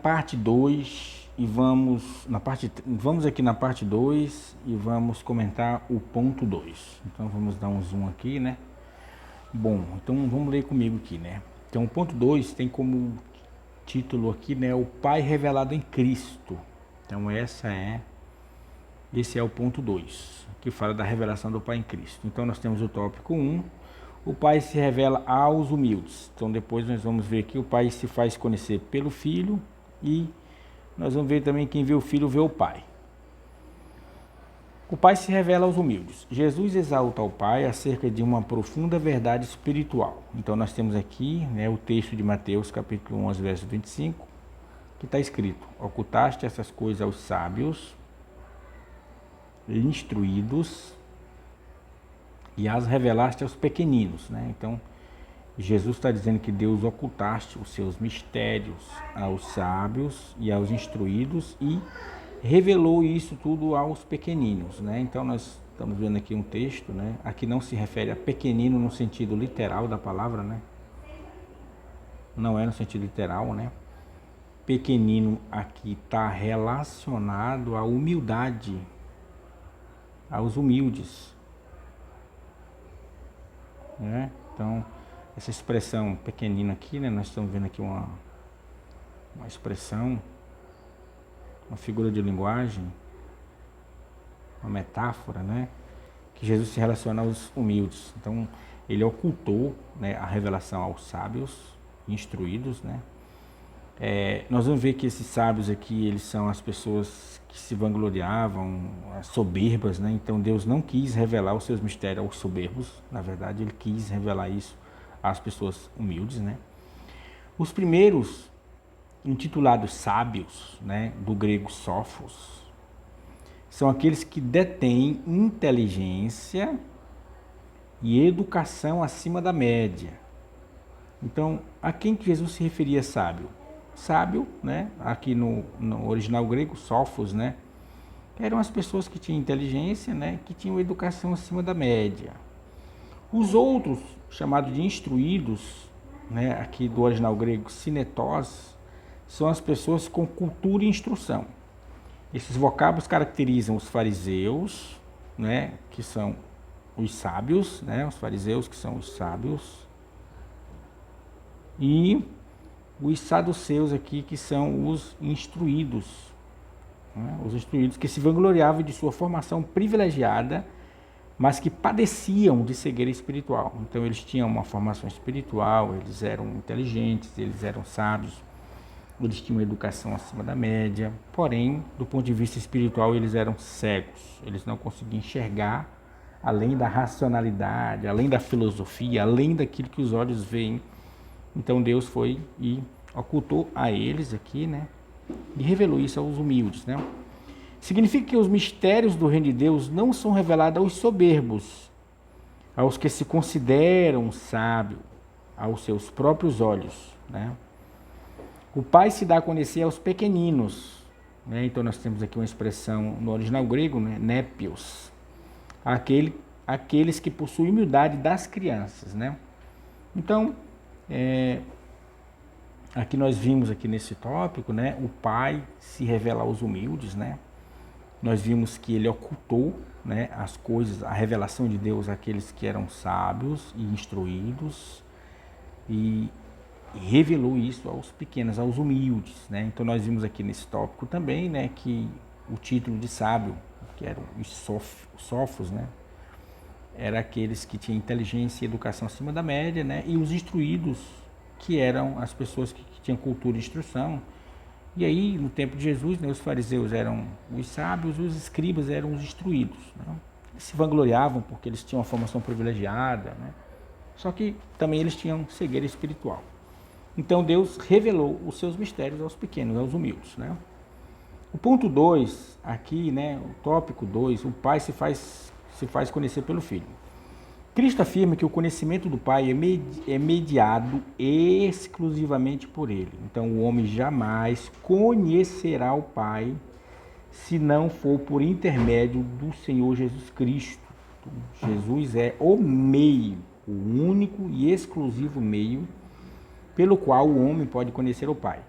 parte 2 e vamos aqui na parte 2 e vamos comentar o ponto 2. Então vamos dar um zoom aqui, né? Bom, então vamos ler comigo aqui, né? Então o ponto 2 tem como título aqui, né, o Pai revelado em Cristo. Então esse é o ponto 2, que fala da revelação do Pai em Cristo. Então nós temos o tópico 1, o Pai se revela aos humildes. Então depois nós vamos ver que o Pai se faz conhecer pelo Filho e nós vamos ver também quem vê o Filho vê o Pai. O Pai se revela aos humildes. Jesus exalta ao Pai acerca de uma profunda verdade espiritual. Então nós temos aqui, né, o texto de Mateus capítulo 11, verso 25, que está escrito: ocultaste essas coisas aos sábios, instruídos, e as revelaste aos pequeninos, né? Então Jesus está dizendo que Deus ocultaste os seus mistérios aos sábios e aos instruídos e revelou isso tudo aos pequeninos, né? Então nós estamos vendo aqui um texto, né? Aqui não se refere a pequenino no sentido literal da palavra, né? Não é no sentido literal, né? Pequenino aqui está relacionado à humildade, aos humildes, né? Então essa expressão pequenino aqui, né? Nós estamos vendo aqui uma expressão, uma figura de linguagem, uma metáfora, né? Que Jesus se relaciona aos humildes. Então, ele ocultou, né, a revelação aos sábios, instruídos, né? Nós vamos ver que esses sábios aqui, eles são as pessoas que se vangloriavam, as soberbas, né? Então, Deus não quis revelar os seus mistérios aos soberbos. Na verdade, ele quis revelar isso às pessoas humildes, né? Os primeiros intitulados sábios, né, do grego sófos, são aqueles que detêm inteligência e educação acima da média. Então, a quem que Jesus se referia sábio? Sábio, né, aqui no original grego, sófos, né, eram as pessoas que tinham inteligência, né, que tinham educação acima da média. Os outros, chamados de instruídos, né, aqui do original grego, sinetós, são as pessoas com cultura e instrução. Esses vocábulos caracterizam os fariseus, né, que são os sábios, né, os fariseus que são os sábios, e os saduceus aqui que são os instruídos, né, os instruídos que se vangloriavam de sua formação privilegiada, mas que padeciam de cegueira espiritual. Então eles tinham uma formação espiritual, eles eram inteligentes, eles eram sábios, eles tinham uma educação acima da média, porém, do ponto de vista espiritual, eles eram cegos. Eles não conseguiam enxergar além da racionalidade, além da filosofia, além daquilo que os olhos veem. Então Deus foi e ocultou a eles aqui, né? E revelou isso aos humildes, né? Significa que os mistérios do reino de Deus não são revelados aos soberbos, aos que se consideram sábios, aos seus próprios olhos, né? O Pai se dá a conhecer aos pequeninos, né? Então nós temos aqui uma expressão no original grego, né? Népios, aqueles que possuem humildade das crianças, né? Então, aqui nós vimos aqui nesse tópico, né? O Pai se revela aos humildes, né? Nós vimos que ele ocultou, né, as coisas, a revelação de Deus àqueles que eram sábios e instruídos, e revelou isso aos pequenos, aos humildes, né? Então nós vimos aqui nesse tópico também, né, que o título de sábio, que eram os sófos, né, era aqueles que tinham inteligência e educação acima da média, né, e os instruídos, que eram as pessoas que tinham cultura e instrução. E aí, no tempo de Jesus, né, os fariseus eram os sábios, os escribas eram os instruídos, né? Eles se vangloriavam porque eles tinham uma formação privilegiada, né? Só que também eles tinham cegueira espiritual. Então Deus revelou os seus mistérios aos pequenos, aos humildes, né? O ponto 2, aqui, né, o tópico 2, o Pai se faz conhecer pelo Filho. Cristo afirma que o conhecimento do Pai é mediado exclusivamente por Ele. Então o homem jamais conhecerá o Pai se não for por intermédio do Senhor Jesus Cristo. Jesus é o meio, o único e exclusivo meio pelo qual o homem pode conhecer o Pai.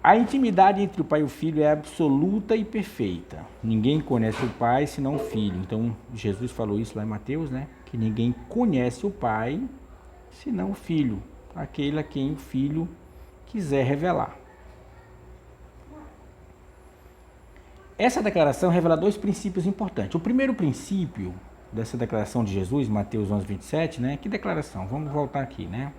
A intimidade entre o pai e o filho é absoluta e perfeita. Ninguém conhece o pai senão o filho. Então, Jesus falou isso lá em Mateus, né? Que ninguém conhece o pai senão o filho, aquele a quem o filho quiser revelar. Essa declaração revela dois princípios importantes. O primeiro princípio dessa declaração de Jesus, Mateus 11, 27, né? Que declaração? Vamos voltar aqui, né?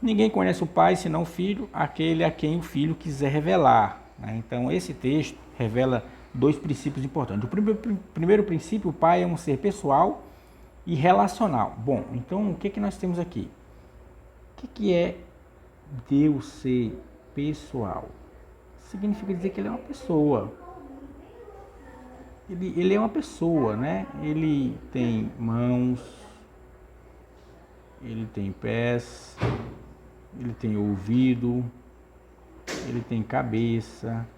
Ninguém conhece o pai senão o filho, aquele a quem o filho quiser revelar, né? Então, esse texto revela dois princípios importantes. O primeiro princípio, o pai é um ser pessoal e relacional. Bom, então, o que nós temos aqui? O que é Deus ser pessoal? Significa dizer que ele é uma pessoa. Ele é uma pessoa, né? Ele tem mãos, ele tem pés, ele tem ouvido, ele tem cabeça.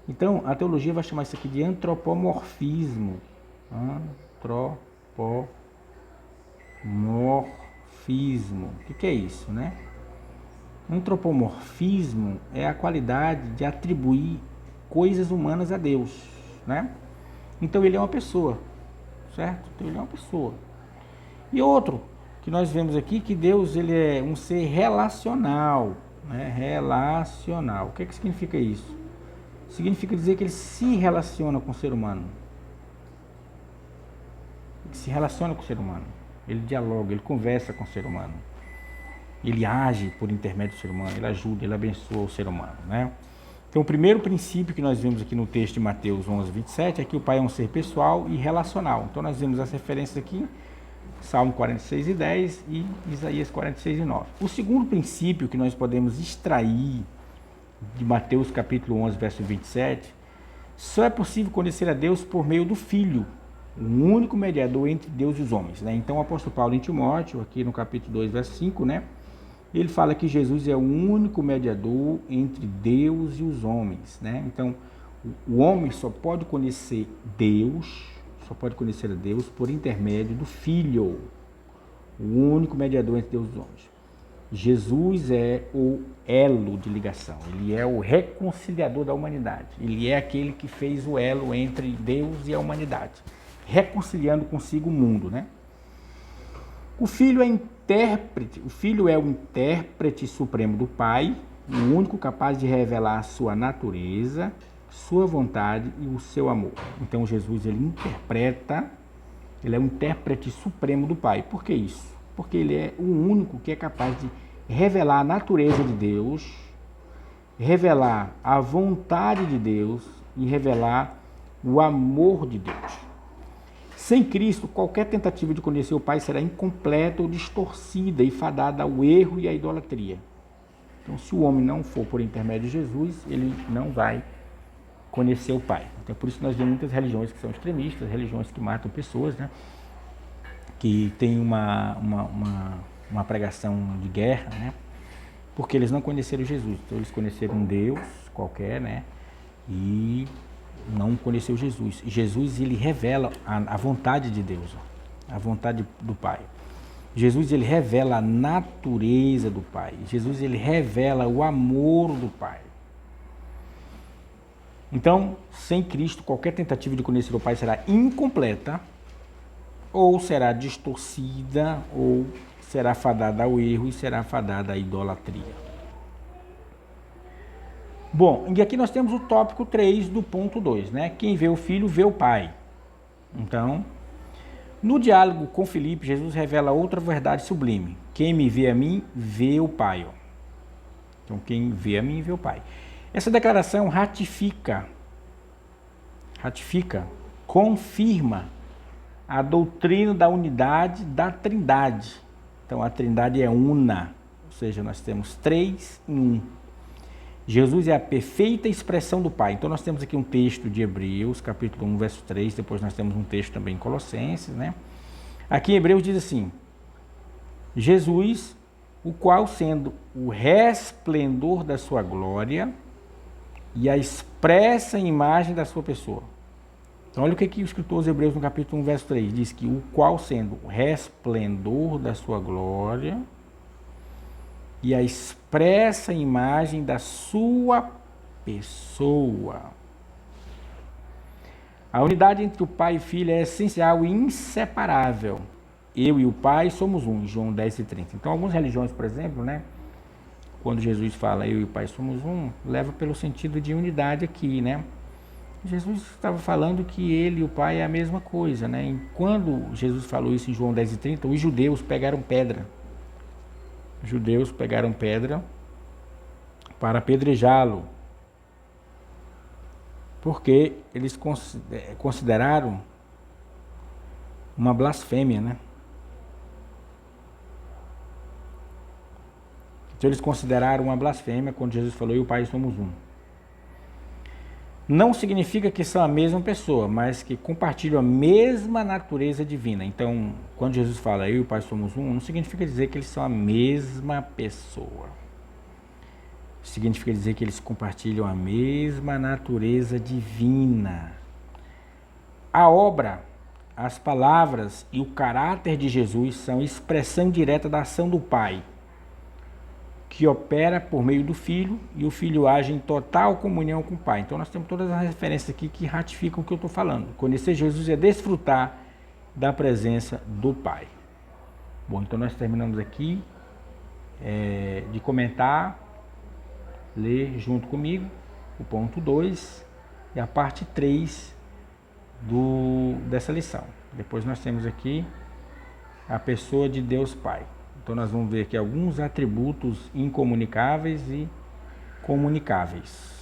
Então, a teologia vai chamar isso aqui de antropomorfismo. Antropomorfismo. O que é isso, né? Antropomorfismo é a qualidade de atribuir coisas humanas a Deus, né? Então, ele é uma pessoa, certo? Então, ele é uma pessoa. E outro que nós vemos aqui, que Deus ele é um ser relacional, né? Relacional. O que significa isso? Significa dizer que ele se relaciona com o ser humano. Ele se relaciona com o ser humano. Ele dialoga, ele conversa com o ser humano. Ele age por intermédio do ser humano, ele ajuda, ele abençoa o ser humano, né? Então, o primeiro princípio que nós vemos aqui no texto de Mateus 11, 27 é que o pai é um ser pessoal e relacional. Então, nós vemos as referências aqui, Salmo 46 e 10 e Isaías 46 e 9. O segundo princípio que nós podemos extrair de Mateus capítulo 11, verso 27, só é possível conhecer a Deus por meio do Filho, o único mediador entre Deus e os homens, né? Então, o apóstolo Paulo em Timóteo, aqui no capítulo 2, verso 5, né? Ele fala que Jesus é o único mediador entre Deus e os homens, né? Então, o homem só pode conhecer Deus, só pode conhecer a Deus por intermédio do Filho, o único mediador entre Deus e os homens. Jesus é o elo de ligação, ele é o reconciliador da humanidade, ele é aquele que fez o elo entre Deus e a humanidade, reconciliando consigo o mundo, né? O Filho é o intérprete supremo do Pai, o único capaz de revelar a sua natureza, sua vontade e o seu amor. Então Jesus ele é o intérprete supremo do Pai. Por que isso? Porque ele é o único que é capaz de revelar a natureza de Deus, revelar a vontade de Deus e revelar o amor de Deus. Sem Cristo, qualquer tentativa de conhecer o Pai será incompleta ou distorcida e fadada ao erro e à idolatria. Então, se o homem não for por intermédio de Jesus, ele não vai conhecer o Pai. Então, por isso nós vemos muitas religiões que são extremistas, religiões que matam pessoas, né? Que tem uma pregação de guerra, né? Porque eles não conheceram Jesus. Então, eles conheceram um Deus qualquer, né? E não conheceu Jesus. Jesus ele revela a vontade de Deus, a vontade do Pai. Jesus ele revela a natureza do Pai. Jesus ele revela o amor do Pai. Então, sem Cristo, qualquer tentativa de conhecer o Pai será incompleta, ou será distorcida, ou será fadada ao erro e será fadada à idolatria. Bom, e aqui nós temos o tópico 3 do ponto 2, né? Quem vê o Filho, vê o Pai. Então, no diálogo com Filipe, Jesus revela outra verdade sublime. Quem me vê a mim, vê o Pai. Então, quem vê a mim, vê o Pai. Essa declaração ratifica, confirma a doutrina da unidade da Trindade. Então, a Trindade é una, ou seja, nós temos 3 em 1. Jesus é a perfeita expressão do Pai. Então, nós temos aqui um texto de Hebreus, capítulo 1, verso 3. Depois nós temos um texto também em Colossenses, né? Aqui em Hebreus diz assim: Jesus, o qual sendo o resplendor da sua glória e a expressa imagem da sua pessoa. Então, olha o que o escritor aos Hebreus no capítulo 1, verso 3 diz: que o qual sendo o resplendor da sua glória e a expressa imagem da sua pessoa. A unidade entre o Pai e o Filho é essencial e inseparável. Eu e o Pai somos um, João 10:30. Então, algumas religiões, por exemplo, né, quando Jesus fala eu e o Pai somos um, leva pelo sentido de unidade aqui, né? Jesus estava falando que ele e o Pai é a mesma coisa, né? E quando Jesus falou isso em João 10:30, os judeus pegaram pedra. Os judeus pegaram pedra para apedrejá-lo, porque eles consideraram uma blasfêmia, né? Então eles consideraram uma blasfêmia quando Jesus falou, eu e o Pai somos um. Não significa que são a mesma pessoa, mas que compartilham a mesma natureza divina. Então, quando Jesus fala, eu e o Pai somos um, não significa dizer que eles são a mesma pessoa. Significa dizer que eles compartilham a mesma natureza divina. A obra, as palavras e o caráter de Jesus são expressão direta da ação do Pai, que opera por meio do Filho, e o Filho age em total comunhão com o Pai. Então nós temos todas as referências aqui que ratificam o que eu estou falando. Conhecer Jesus é desfrutar da presença do Pai. Bom, então nós terminamos aqui de comentar, ler junto comigo o ponto 2 e a parte 3 dessa lição. Depois nós temos aqui a pessoa de Deus Pai. Então nós vamos ver aqui alguns atributos incomunicáveis e comunicáveis.